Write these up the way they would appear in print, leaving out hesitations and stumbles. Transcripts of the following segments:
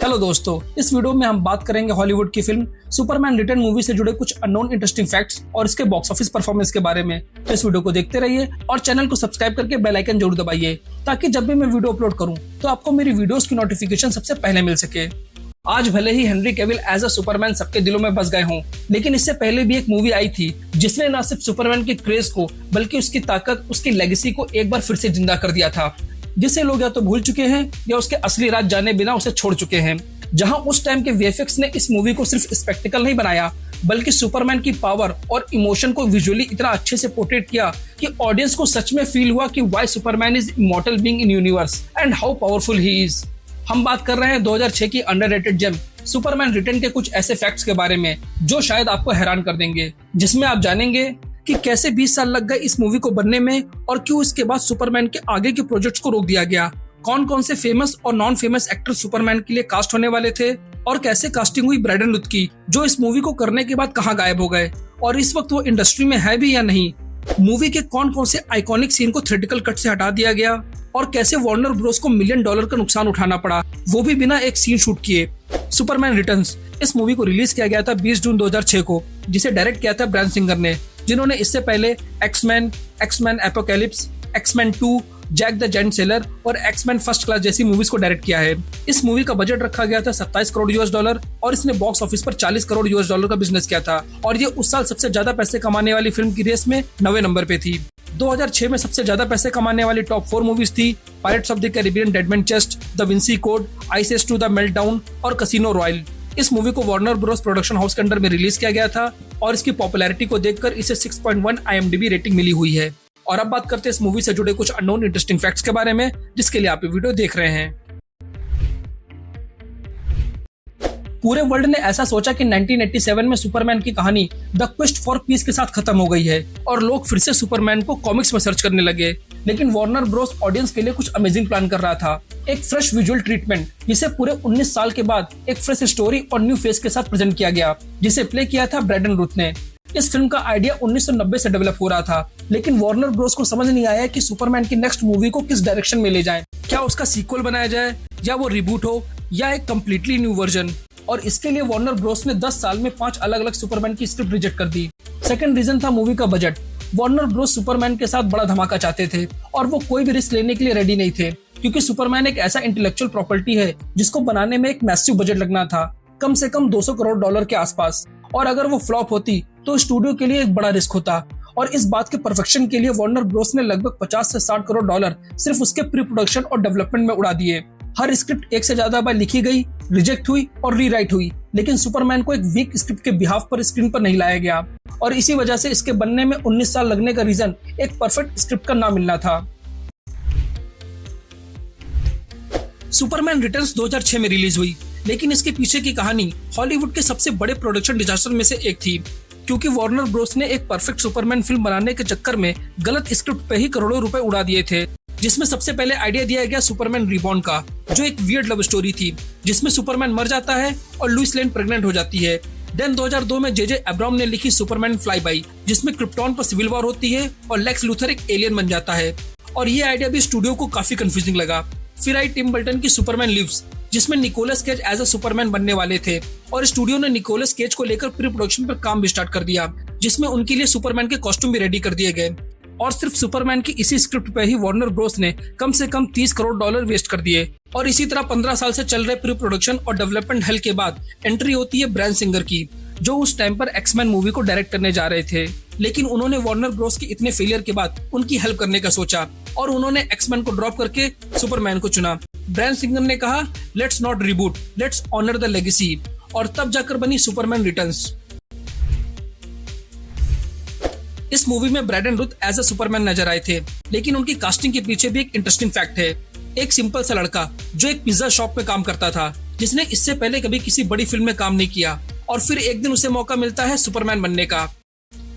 Hello दोस्तों, इस video में हम बात करेंगे हॉलीवुड की फिल्म सुपरमैन रिटर्न मूवी से जुड़े कुछ अननोन इंटरेस्टिंग फैक्ट्स और इसके बॉक्स ऑफिस परफॉर्मेंस के बारे में। तो इस वीडियो को देखते रहिए और चैनल को सब्सक्राइब करके बेल आइकन जरूर दबाइए ताकि जब भी मैं वीडियो अपलोड करूं तो आपको मेरी वीडियोस की नोटिफिकेशन सबसे पहले मिल सके। आज भले ही Henry Cavill as a Superman सबके दिलों में बस गए हों, लेकिन इससे पहले भी एक मूवी आई थी जिसने न सिर्फ सुपरमैन के क्रेज को बल्कि उसकी ताकत, उसकी लेगेसी को एक बार फिर से जिंदा कर दिया था, जिसे लोग या तो भूल चुके हैं या उसके असली राज जाने बिना उसे छोड़ चुके हैं। जहां उस टाइम के वीएफएक्स ने इस मूवी को सिर्फ स्पेक्टिकल नहीं बनाया बल्कि सुपरमैन की पावर और इमोशन को विजुअली इतना अच्छे से पोर्ट्रेट किया कि ऑडियंस को सच में फील हुआ कि why Superman is immortal being in universe and how powerful he is. हम बात कर रहे हैं 2006 की अंडररेटेड जेम सुपरमैन रिटर्न के कुछ ऐसे फैक्ट्स के बारे में जो शायद आपको हैरान कर देंगे, जिसमें आप जानेंगे कि कैसे 20 साल लग गए इस मूवी को बनने में और क्यों इसके बाद सुपरमैन के आगे के प्रोजेक्ट्स को रोक दिया गया, कौन कौन से फेमस और नॉन फेमस एक्टर सुपरमैन के लिए कास्ट होने वाले थे और कैसे कास्टिंग हुई ब्रैडन रुथ की, जो इस मूवी को करने के बाद कहां गायब हो गए और इस वक्त वो इंडस्ट्री में है भी या नहीं। मूवी के कौन कौन से आइकॉनिक सीन को थ्रेटिकल कट से हटा दिया गया और कैसे वार्नर ब्रोस को $1 मिलियन का नुकसान उठाना पड़ा, वो भी बिना एक सीन शूट किए। सुपरमैन रिटर्न्स इस मूवी को रिलीज किया गया था 20 जून 2006 को, जिसे डायरेक्ट किया था ब्रायन सिंगर ने, जिन्होंने इससे पहले X-Men Apocalypse, X-Men 2, Jack the Giant Slayer और एक्समैन फर्स्ट क्लास जैसी मूवीज को डायरेक्ट किया है। इस मूवी का बजट रखा गया था $27 करोड़ और इसने बॉक्स ऑफिस पर $40 करोड़ का बिजनेस किया था और ये उस साल सबसे ज्यादा पैसे कमाने वाली फिल्म की रेस में 9वें नंबर पे थी। 2006 में सबसे ज्यादा पैसे कमाने वाली टॉप 4 मूवीज थी Pirates of the Caribbean, Dead Man Chest, Da Vinci Code, Ice Age 2 the Meltdown और कैसीनो रॉयल। इस मूवी को वार्नर ब्रोस प्रोडक्शन हाउस के अंडर में रिलीज किया गया था और इसकी पॉपुलैरिटी को देखकर इसे 6.1 IMDb रेटिंग मिली हुई है। और अब बात करते हैं इस मूवी से जुड़े कुछ अननोन इंटरेस्टिंग फैक्ट्स के बारे में, जिसके लिए आप ये वीडियो देख रहे हैं। पूरे वर्ल्ड ने ऐसा सोचा कि 1987 में सुपरमैन की कहानी द क्वेस्ट फॉर पीस के साथ खत्म हो गई है और लोग फिर से सुपरमैन को कॉमिक्स में सर्च करने लगे, लेकिन वार्नर ब्रोस ऑडियंस के लिए कुछ अमेजिंग प्लान कर रहा था, एक फ्रेश विजुअल ट्रीटमेंट जिसे पूरे 19 साल के बाद एक फ्रेश स्टोरी और न्यू फेस के साथ प्रेजेंट किया गया, जिसे प्ले किया था ब्रैडन रुथ ने। इस फिल्म का आइडिया 1990 से डेवलप हो रहा था, लेकिन वार्नर ब्रोस को समझ नहीं आया कि सुपरमैन की नेक्स्ट मूवी को किस डायरेक्शन में ले जाएं, क्या उसका सीक्वल बनाया जाए या वो रिबूट हो या एक कम्प्लीटली न्यू वर्जन। और इसके लिए वार्नर ब्रोस ने 10 साल में 5 अलग अलग सुपरमैन की स्क्रिप्ट रिजेक्ट कर दी। सेकंड रीजन था मूवी का बजट। वार्नर ब्रोस सुपरमैन के साथ बड़ा धमाका चाहते थे और वो कोई भी रिस्क लेने के लिए रेडी नहीं थे, क्योंकि सुपरमैन एक ऐसा इंटेलेक्चुअल प्रॉपर्टी है जिसको बनाने में एक मैसिव बजट लगना था, कम से कम $200 करोड़ के आसपास, और अगर वो फ्लॉप होती तो स्टूडियो के लिए एक बड़ा रिस्क होता। और इस बात के परफेक्शन के लिए वार्नर ब्रोस ने लगभग $50 से $60 करोड़ सिर्फ उसके प्री प्रोडक्शन और डेवलपमेंट में उड़ा दिए। हर स्क्रिप्ट एक से ज्यादा बार लिखी गई, रिजेक्ट हुई और रीराइट हुई, लेकिन सुपरमैन को एक वीक स्क्रिप्ट के बिहाफ पर स्क्रीन पर नहीं लाया गया और इसी वजह से इसके बनने में 19 साल लगने का रीजन एक परफेक्ट स्क्रिप्ट का ना मिलना था। सुपरमैन रिटर्न्स 2006 में रिलीज हुई, लेकिन इसके पीछे की कहानी हॉलीवुड के सबसे बड़े प्रोडक्शन डिजास्टर में से एक थी, क्योंकि वार्नर ब्रोस ने एक परफेक्ट सुपरमैन फिल्म बनाने के चक्कर में गलत स्क्रिप्ट पे ही करोड़ों रुपए उड़ा दिए थे, जिसमें सबसे पहले आइडिया दिया गया सुपरमैन रिबॉर्न का, जो एक वियर्ड लव स्टोरी थी जिसमें सुपरमैन मर जाता है और लुइस लेन प्रेग्नेंट हो जाती है। देन 2002 में जे अब्राहम ने लिखी सुपरमैन फ्लाई बाई, जिसमें क्रिप्टॉन पर सिविल वॉर होती है और लेक्स लूथर एक एलियन बन जाता है, और ये आइडिया भी स्टूडियो को काफी कंफ्यूजिंग लगा। फिर आई टिम बर्टन की सुपरमैन लिव्स, जिसमें Nicolas Cage as a Superman बनने वाले थे और स्टूडियो ने निकोलस केज को लेकर प्री प्रोडक्शन पर काम भी स्टार्ट कर दिया, जिसमें उनके लिए सुपरमैन के कॉस्ट्यूम भी रेडी कर दिए गए। और सिर्फ सुपरमैन की इसी स्क्रिप्ट पे ही वार्नर ब्रोस ने कम से कम $30 करोड़ वेस्ट कर दिए। और इसी तरह 15 साल से चल रहे प्री प्रोडक्शन और डेवलपमेंट हेल के बाद एंट्री होती है ब्रायन सिंगर की, जो उस टाइम पर एक्समैन मूवी को डायरेक्ट करने जा रहे थे, लेकिन उन्होंने वार्नर ब्रोस के इतने फेलियर के बाद उनकी हेल्प करने का सोचा और उन्होंने एक्समैन को ड्रॉप करके सुपरमैन को चुना। ब्रायन सिंगर ने कहा, let's not reboot, let's honour the legacy, और तब जाकर बनी सुपरमैन रिटर्न्स। इस मूवी में Brandon Routh as a Superman नजर आए थे, लेकिन उनकी कास्टिंग के पीछे भी एक इंटरेस्टिंग फैक्ट है। एक सिंपल सा लड़का जो एक पिज्जा शॉप में काम करता था, जिसने इससे पहले कभी किसी बड़ी फिल्म में काम नहीं किया, और फिर एक दिन उसे मौका मिलता है सुपरमैन बनने का।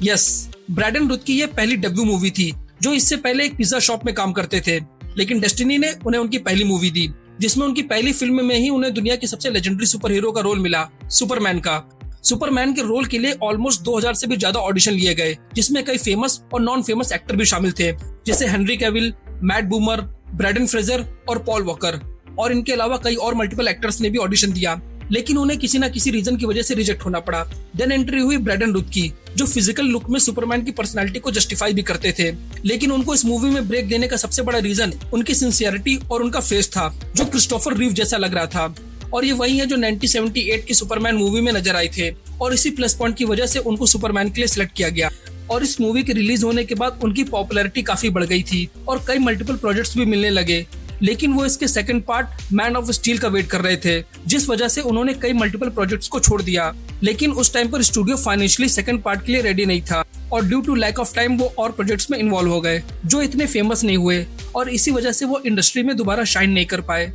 यस, ब्रैडन रुथ की यह पहली डेब्यू मूवी थी, जो इससे पहले एक पिज्जा शॉप में काम करते थे, लेकिन डेस्टिनी ने उन्हें उनकी पहली मूवी दी, जिसमें उनकी पहली फिल्म में ही उन्हें दुनिया की सबसे लेजेंडरी सुपर हीरो का रोल मिला, सुपरमैन का। सुपरमैन के रोल के लिए ऑलमोस्ट 2000 से भी ज्यादा ऑडिशन लिए गए, जिसमें कई फेमस और नॉन फेमस एक्टर भी शामिल थे, जैसे Henry Cavill, Matt Bomer, Brendan Fraser और पॉल वॉकर। और इनके अलावा कई और मल्टीपल एक्टर्स ने भी ऑडिशन दिया, लेकिन उन्हें किसी न किसी रीजन की वजह से रिजेक्ट होना पड़ा। देन एंट्री हुई ब्रैडन रूथ की, जो फिजिकल लुक में सुपरमैन की पर्सनालिटी को जस्टिफाई भी करते थे, लेकिन उनको इस मूवी में ब्रेक देने का सबसे बड़ा रीजन उनकी सिंसियरिटी और उनका फेस था, जो क्रिस्टोफर रीव जैसा लग रहा था। और ये वही है जो 1978 की सुपरमैन मूवी में नजर आए थे, और इसी प्लस पॉइंट की वजह से उनको सुपरमैन के लिए सिलेक्ट किया गया। और इस मूवी के रिलीज होने के बाद उनकी पॉपुलैरिटी काफी बढ़ गई थी और कई मल्टीपल प्रोजेक्ट्स भी मिलने लगे, लेकिन वो इसके second part man of steel का वेट कर रहे थे, जिस वजह से उन्होंने कई मल्टीपल प्रोजेक्ट्स को छोड़ दिया। लेकिन उस टाइम पर स्टूडियो फाइनेंशियली सेकंड पार्ट के लिए रेडी नहीं था, और due to lack of time वो और प्रोजेक्ट्स में इन्वॉल्व हो गए, जो इतने फेमस नहीं हुए, और इसी वजह से वो इंडस्ट्री में दोबारा शाइन नहीं कर पाए।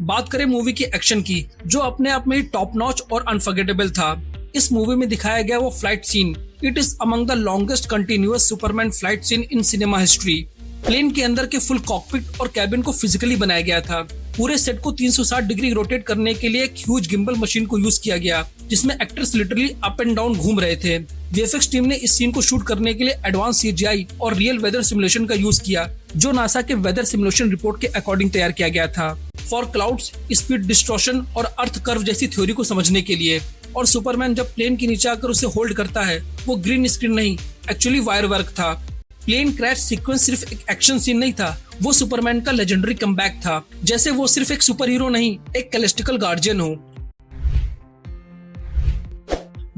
बात करें मूवी की एक्शन की, जो अपने आप में ही टॉप नॉच और अनफॉरगेटेबल था। इस मूवी में दिखाया गया वो flight scene, it is among the longest continuous Superman flight scene in cinema history. Plane के अंदर के फुल कॉकपिट और कैबिन को फिजिकली बनाया गया था। पूरे सेट को 360 डिग्री रोटेट करने के लिए एक ह्यूज गिम्बल मशीन को यूज किया गया, जिसमें actors literally up and down घूम रहे थे। वीएफएक्स टीम ने इस सीन को शूट करने के लिए एडवांस सीजीआई और रियल वेदर सिमुलेशन का यूज किया, जो नासा के वेदर सिमुलेशन रिपोर्ट के अकॉर्डिंग तैयार किया गया था, फॉर क्लाउड्स, स्पीड डिस्टॉर्शन और अर्थ कर्व जैसी थ्योरी को समझने के लिए। और सुपरमैन जब प्लेन के नीचे आकर उसे होल्ड करता है, वो ग्रीन स्क्रीन नहीं, एक्चुअली वायर वर्क था। प्लेन क्रैश सीक्वेंस सिर्फ एक एक्शन सीन नहीं था, वो सुपरमैन का लेजेंडरी कमबैक था, जैसे वो सिर्फ एक सुपर हीरो नहीं, एक कैलेस्टिकल गार्जियन हो।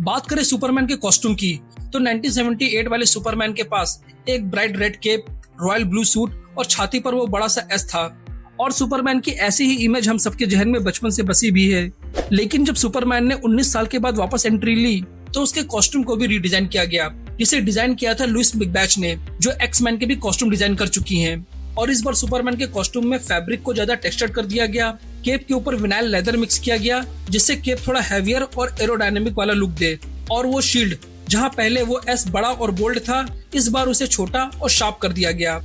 बात करें सुपरमैन के कॉस्ट्यूम की, तो 1978 वाले सुपरमैन के पास एक bright red cape, royal blue suit और छाती पर वो बड़ा सा एस था। और सुपरमैन की ऐसी ही इमेज हम सबके जहन में बचपन से बसी भी है। लेकिन जब सुपरमैन ने 19 साल के बाद वापस एंट्री ली, तो उसके कॉस्ट्यूम को भी रीडिजाइन किया गया, जिसे डिजाइन किया था लुइस मिकबैच ने, जो एक्समैन के भी कॉस्ट्यूम डिजाइन कर चुकी हैं। और इस बार सुपरमैन के कॉस्ट्यूम में फैब्रिक को ज्यादा टेक्सचर्ड कर दिया गया, केप के ऊपर विनाइल लेदर मिक्स किया गया, जिससे केप थोड़ा हैवियर और एरोडायनेमिक वाला लुक दे। और वो शील्ड, जहाँ पहले वो एस बड़ा और बोल्ड था, इस बार उसे छोटा और शार्प कर दिया गया।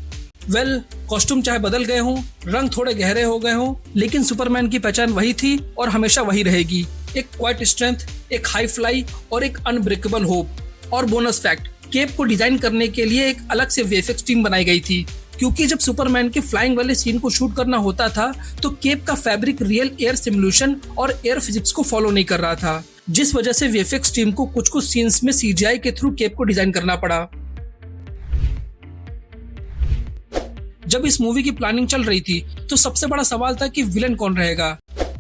कॉस्ट्यूम चाहे बदल गए हों, रंग थोड़े गहरे हो गए हों, लेकिन सुपरमैन की पहचान वही थी और हमेशा वही रहेगी, एक क्वाइट स्ट्रेंथ, एक हाई फ्लाई और एक अनब्रेकेबल होप। और बोनस फैक्ट, केप को डिजाइन करने के लिए एक अलग से वीएफएक्स टीम बनाई गई थी, क्योंकि जब सुपरमैन के फ्लाइंग वाले सीन को शूट करना होता था, तो केप का फैब्रिक रियल एयर सिमुलेशन और एयर फिजिक्स को फॉलो नहीं कर रहा था, जिस वजह से वीएफएक्स टीम को कुछ सीन्स में सीजीआई के थ्रू केप को डिजाइन करना पड़ा। जब इस मूवी की प्लानिंग चल रही थी, तो सबसे बड़ा सवाल था कि विलन कौन रहेगा।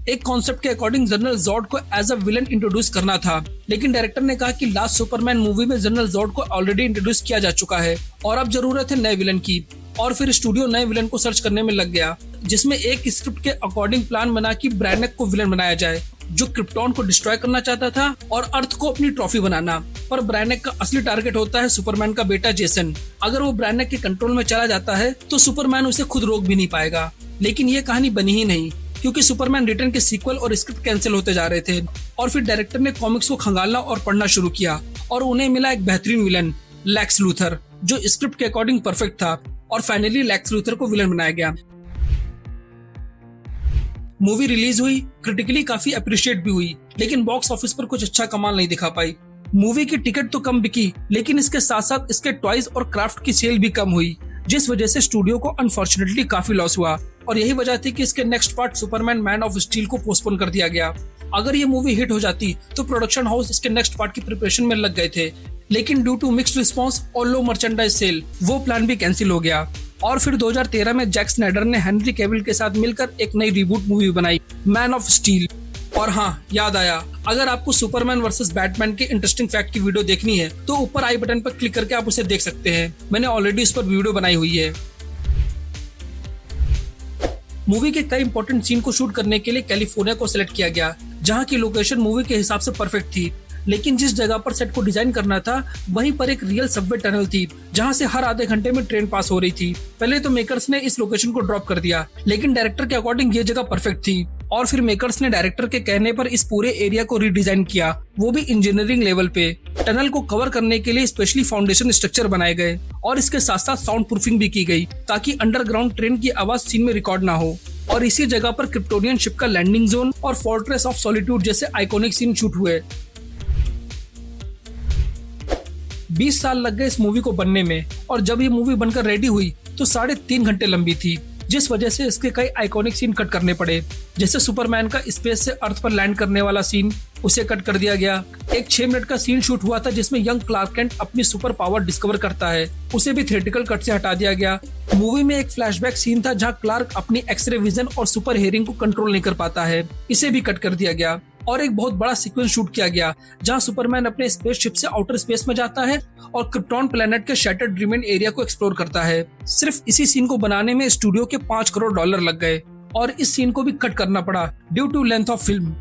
एक कॉन्सेप्ट के अकॉर्डिंग जनरल जॉर्ड को एज अ विलन इंट्रोड्यूस करना था, लेकिन डायरेक्टर ने कहा कि लास्ट सुपरमैन मूवी में जनरल जॉर्ड को ऑलरेडी इंट्रोड्यूस किया जा चुका है और अब जरूरत है नए विलन की। और फिर स्टूडियो नए विलन को सर्च करने में लग गया, जिसमें एक स्क्रिप्ट के अकॉर्डिंग प्लान बना कि ब्रैनेक को विलन बनाया जाए, जो क्रिप्टॉन को डिस्ट्रॉय करना चाहता था और अर्थ को अपनी ट्रॉफी बनाना। पर ब्रैनेक का असली टारगेट होता है सुपरमैन का बेटा जेसन। अगर वो ब्रैनेक के कंट्रोल में चला जाता है, तो सुपरमैन उसे खुद रोक भी नहीं पाएगा। लेकिन ये कहानी बनी ही नहीं, क्योंकि सुपरमैन रिटर्न के सीक्वल और स्क्रिप्ट कैंसिल होते जा रहे थे। और फिर डायरेक्टर ने कॉमिक्स को खंगालना और पढ़ना शुरू किया, और उन्हें मिला एक बेहतरीन विलन, लेक्स लूथर, जो स्क्रिप्ट के अकॉर्डिंग परफेक्ट था। और फाइनली लेक्स लूथर को विलन बनाया गया। मूवी रिलीज हुई, क्रिटिकली काफी अप्रिशिएट भी हुई, लेकिन बॉक्स ऑफिस पर कुछ अच्छा कमाल नहीं दिखा पाई। मूवी की टिकट तो कम बिकी, लेकिन इसके साथ साथ इसके टॉयज और क्राफ्ट की सेल भी कम हुई, जिस वजह से स्टूडियो को अनफॉर्चुनेटली काफी लॉस हुआ। और यही वजह थी कि इसके next part Superman man of steel को पोस्टपोन कर दिया गया। अगर ये मूवी हिट हो जाती, तो प्रोडक्शन हाउस इसके नेक्स्ट पार्ट की प्रिपरेशन में लग गए थे, लेकिन ड्यू टू मिक्स्ड रिस्पॉन्स और लो मर्चेंडाइज सेल, वो प्लान भी कैंसिल हो गया। और फिर 2013 में जैक स्नाइडर ने हेनरी कैविल के साथ मिलकर एक नई रिबूट मूवी बनाई, मैन ऑफ स्टील। और हाँ, याद आया, अगर आपको सुपरमैन वर्सेस बैटमैन के इंटरेस्टिंग फैक्ट की वीडियो देखनी है, तो ऊपर आई बटन पर क्लिक करके आप उसे देख सकते हैं। मैंने ऑलरेडी इस पर वीडियो बनाई हुई है। मूवी के कई इंपॉर्टेंट सीन को शूट करने के लिए कैलिफोर्निया को सिलेक्ट किया गया, जहाँ की लोकेशन मूवी के हिसाब से परफेक्ट थी। लेकिन जिस जगह पर सेट को डिजाइन करना था, वहीं पर एक रियल सबवे टनल थी, जहां से हर आधे घंटे में ट्रेन पास हो रही थी। पहले तो मेकर्स ने इस लोकेशन को ड्रॉप कर दिया, लेकिन डायरेक्टर के अकॉर्डिंग ये जगह परफेक्ट थी। और फिर मेकर्स ने डायरेक्टर के कहने पर इस पूरे एरिया को रीडिजाइन किया, वो भी इंजीनियरिंग लेवल पे। टनल को कवर करने के लिए स्पेशली फाउंडेशन स्ट्रक्चर बनाए गए, और इसके साथ साथ साउंड प्रूफिंग भी की गई, ताकि अंडरग्राउंड ट्रेन की आवाज सीन में रिकॉर्ड ना हो। और इसी जगह पर क्रिप्टोनियन शिप का लैंडिंग जोन और फोर्ट्रेस ऑफ सॉलिट्यूड जैसे आइकॉनिक सीन शूट हुए। 20 साल लग गए इस मूवी को बनने में, और जब ये मूवी बनकर रेडी हुई तो 3.5 घंटे लंबी थी। जिस वजह से इसके कई आइकॉनिक सीन कट करने पड़े। जैसे सुपरमैन का स्पेस से अर्थ पर लैंड करने वाला सीन, उसे कट कर दिया गया। एक 6 मिनट का सीन शूट हुआ था जिसमें यंग क्लार्क कैंट अपनी सुपर पावर डिस्कवर करता है, उसे भी थिएट्रिकल कट से हटा दिया गया। मूवी में एक फ्लैशबैक सीन था जहां क्लार्क अपनी एक्सरे विजन और सुपर हेयरिंग को कंट्रोल नहीं कर पाता है, इसे भी कट कर दिया गया। और एक बहुत बड़ा सीक्वेंस शूट किया गया जहां सुपरमैन अपने स्पेसशिप से आउटर स्पेस में जाता है और क्रिप्टॉन प्लेनेट के शैटर्ड रिमेन एरिया को एक्सप्लोर करता है। सिर्फ इसी सीन को बनाने में स्टूडियो के $5 करोड़ लग गए और इस सीन को भी कट करना पड़ा due to length of film.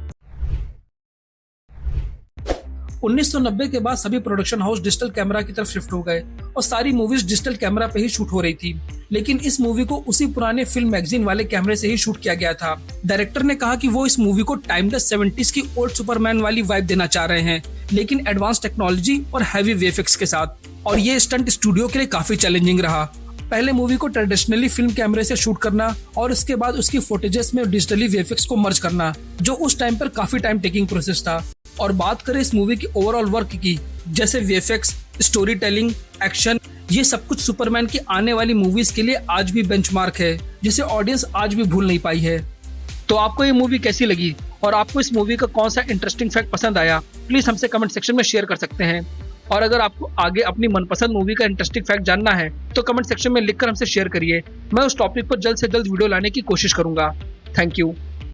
1990 के बाद सभी प्रोडक्शन हाउस डिजिटल कैमरा की तरफ शिफ्ट हो गए और सारी मूवीज डिजिटल कैमरा पे ही शूट हो रही थी, लेकिन इस मूवी को उसी पुराने फिल्म मैगजीन वाले कैमरे से ही शूट किया गया था। डायरेक्टर ने कहा कि वो इस मूवी को टाइमलेस 70s की ओल्ड सुपरमैन वाली वाइब देना चाह रहे हैं, लेकिन एडवांस टेक्नोलॉजी और हैवी वीएफएक्स के साथ। और ये स्टंट स्टूडियो के लिए काफी चैलेंजिंग रहा। पहले मूवी को ट्रेडिशनली फिल्म कैमरे से शूट करना और उसके बाद उसकी फुटेजेस में डिजिटली वीएफएक्स को मर्ज करना, जो उस टाइम पर काफी टाइम टेकिंग प्रोसेस था। और बात करें इस मूवी की ओवरऑल वर्क की, जैसे वीएफएक्स, स्टोरी टेलिंग, एक्शन, ये सब कुछ सुपरमैन की आने वाली मूवीज के लिए आज भी बेंचमार्क है, जिसे ऑडियंस आज भी भूल नहीं पाई है। तो आपको ये मूवी कैसी लगी और आपको इस मूवी का कौन सा इंटरेस्टिंग फैक्ट पसंद आया, प्लीज हमसे कमेंट सेक्शन में शेयर कर सकते हैं। और अगर आपको आगे अपनी मनपसंद मूवी का इंटरेस्टिंग फैक्ट जानना है तो कमेंट सेक्शन में लिखकर हमसे शेयर करिए। मैं उस टॉपिक पर जल्द से जल्द वीडियो लाने की कोशिश करूंगा। Thank you.